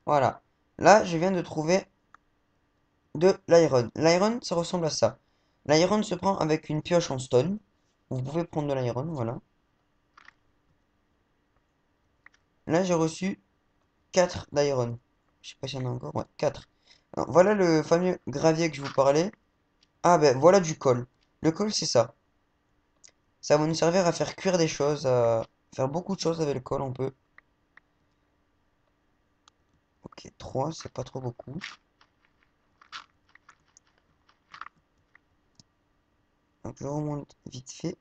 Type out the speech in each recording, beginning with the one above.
Voilà. Là, je viens de trouver de l'iron. L'iron, ça ressemble à ça. L'iron se prend avec une pioche en stone. Vous pouvez prendre de l'iron, voilà. Là, j'ai reçu 4 d'iron. Je sais pas s'il y en a encore. Ouais, 4. Alors, voilà le fameux gravier que je vous parlais. Ah ben, voilà du colle. Le colle, c'est ça. Ça va nous servir à faire cuire des choses, à faire beaucoup de choses avec le colle, on peut. Ok, 3 c'est pas trop beaucoup. Donc, je remonte vite fait.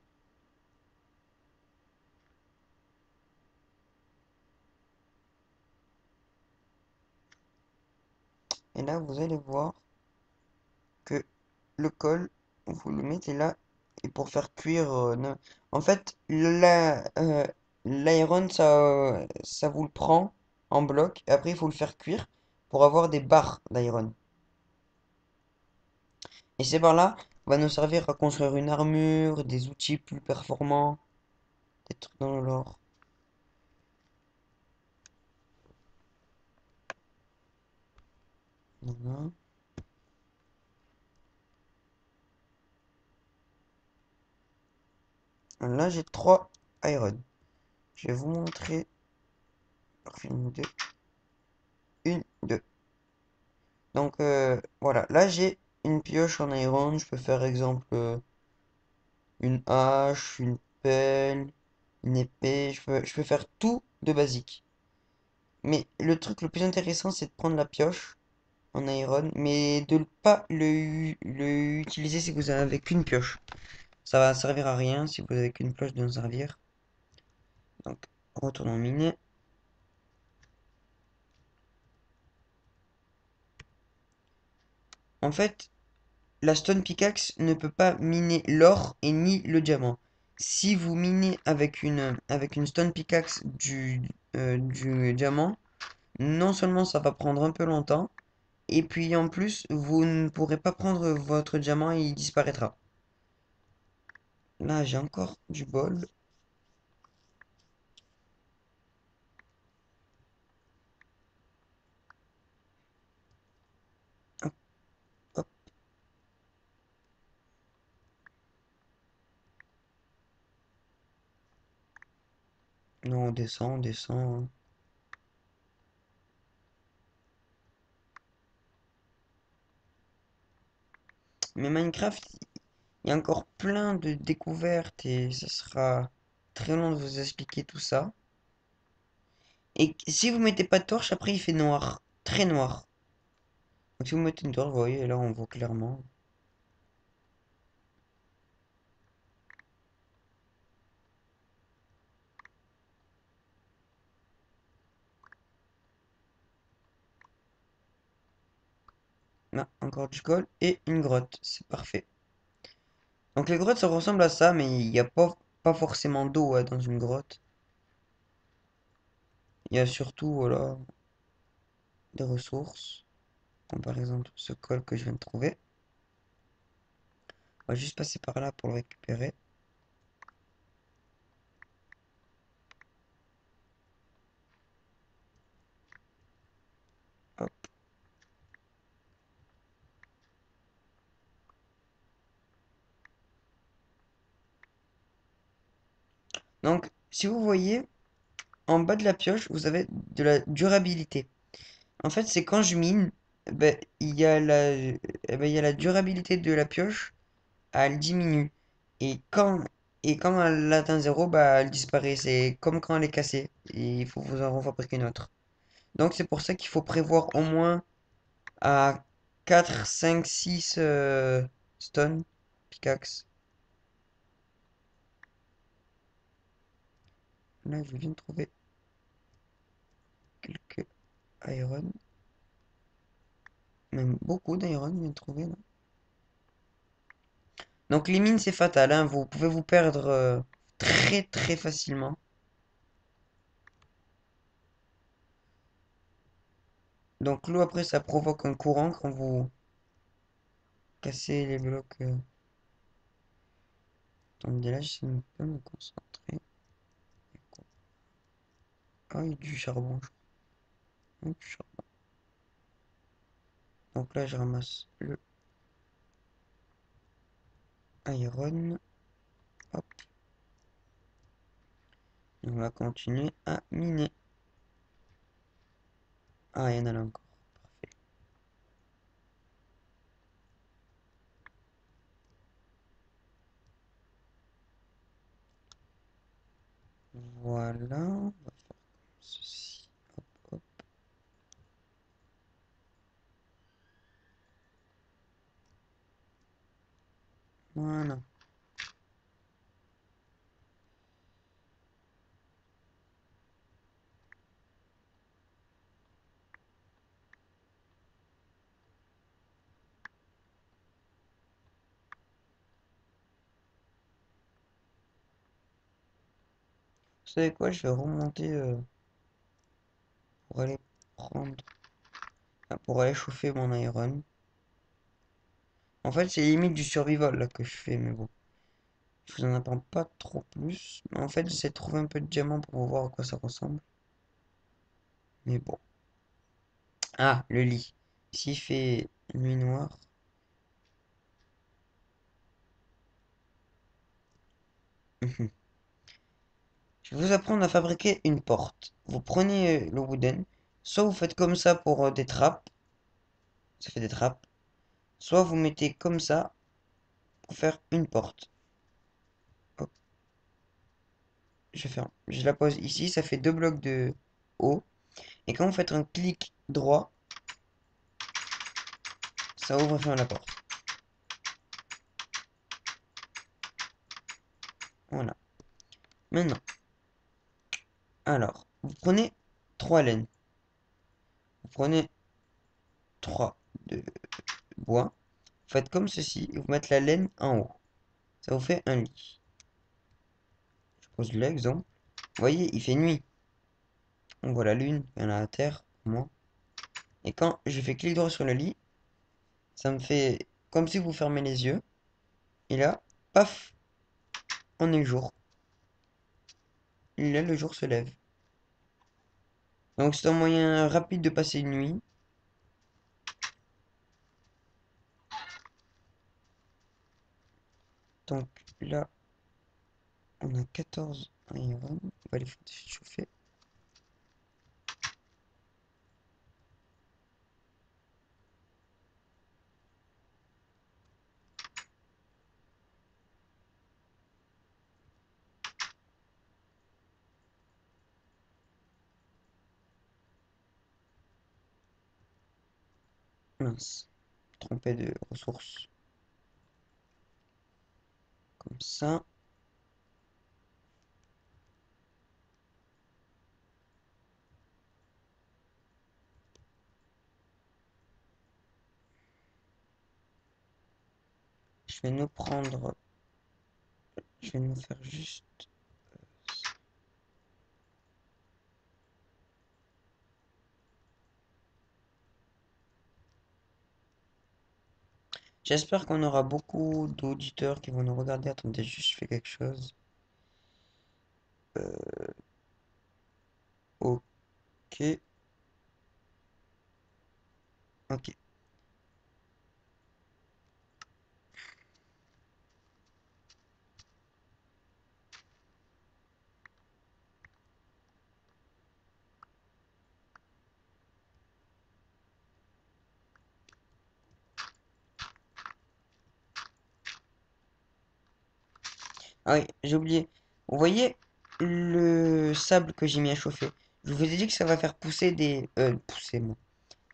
Et là, vous allez voir que le col, vous le mettez là. Et pour faire cuire... En fait, l'iron, ça vous le prend en bloc. Et après, il faut le faire cuire pour avoir des barres d'iron. Et ces barres-là va nous servir à construire une armure, des outils plus performants, des trucs dans le lore. Voilà. Là, j'ai 3 iron. Je vais vous montrer. Une, deux, une, deux. Donc, voilà. Là, j'ai une pioche en iron. Je peux faire, exemple, une hache, une pelle, une épée. Je peux faire tout de basique. Mais le truc le plus intéressant, c'est de prendre la pioche en iron, mais de ne pas le utiliser si vous avez qu'une pioche. Ça va servir à rien si vous avez qu'une pioche de nous servir. Donc, retournons miner. En fait, la stone pickaxe ne peut pas miner l'or et ni le diamant. Si vous minez avec une stone pickaxe du diamant, non seulement ça va prendre un peu longtemps, et puis en plus, vous ne pourrez pas prendre votre diamant et il disparaîtra. Là, j'ai encore du bol. Hop, hop. Non, on descend, on descend. Mais Minecraft, il y a encore plein de découvertes et ça sera très long de vous expliquer tout ça. Et si vous mettez pas de torche, après il fait noir, très noir. Donc si vous mettez une torche, vous voyez, là on voit clairement. Là, encore du colle et une grotte, c'est parfait. Donc les grottes, ça ressemble à ça, mais il n'y a pas forcément d'eau dans une grotte. Il y a surtout, voilà, des ressources, comme par exemple ce col que je viens de trouver. On va juste passer par là pour le récupérer. Hop. Donc, si vous voyez, en bas de la pioche, vous avez de la durabilité. En fait, c'est quand je mine, ben, il y a la durabilité de la pioche, elle diminue. Et quand elle atteint zéro, bah, elle disparaît. C'est comme quand elle est cassée. Et il faut vous en refabriquer une autre. Donc c'est pour ça qu'il faut prévoir au moins à 4 5 6 stone pickaxe. Là, je viens de trouver quelques iron. Même beaucoup d'iron, je viens de trouver là. Donc les mines, c'est fatal, hein. Vous pouvez vous perdre très très facilement. Donc l'eau, après, ça provoque un courant quand vous cassez les blocs. Attendez, là, je ne peux me concentrer. Ah, il y a du charbon, je crois. Du charbon. Donc là, je ramasse le iron. Hop. Et on va continuer à miner. Ah, il y en a là encore. Parfait. Voilà. On va faire ceci. Hop, hop. Voilà. Vous savez quoi? Je vais remonter pour aller prendre. Pour aller chauffer mon iron. En fait, c'est limite du survival là que je fais, mais bon. Je vous en apprends pas trop plus. Mais en fait, j'essaie de trouver un peu de diamants pour voir à quoi ça ressemble. Mais bon. Ah, le lit. S'il fait nuit noire. Je vais vous apprendre à fabriquer une porte. Vous prenez le wooden. Soit vous faites comme ça pour des trappes. Ça fait des trappes. Soit vous mettez comme ça pour faire une porte. Hop, je ferme. Je la pose ici. Ça fait deux blocs de haut. Et quand vous faites un clic droit, ça ouvre et ferme la porte. Voilà. Maintenant, alors, vous prenez 3 laines. Vous prenez 3 de bois. Vous faites comme ceci. Et vous mettez la laine en haut. Ça vous fait un lit. Je pose l'exemple. Vous voyez, il fait nuit. On voit la lune, il y en a à terre, moi. Et quand je fais clic droit sur le lit, ça me fait comme si vous fermez les yeux. Et là, paf, on est le jour. Et là, le jour se lève. Donc c'est un moyen rapide de passer une nuit. Donc là, on a 14 iron. On va les faire chauffer. Mince, trompé de ressources. Comme ça. Je vais nous prendre. Je vais nous faire juste. J'espère qu'on aura beaucoup d'auditeurs qui vont nous regarder. Attendez, juste je fais quelque chose. Ok, ok. Ah oui, j'ai oublié. Vous voyez le sable que j'ai mis à chauffer? Je vous ai dit que ça va faire pousser des... pousser, moi.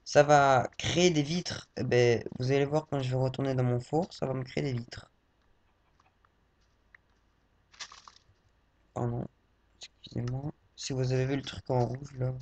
Ça va créer des vitres. Eh ben, vous allez voir quand je vais retourner dans mon four, ça va me créer des vitres. Pardon, excusez-moi. Si vous avez vu le truc en rouge, là.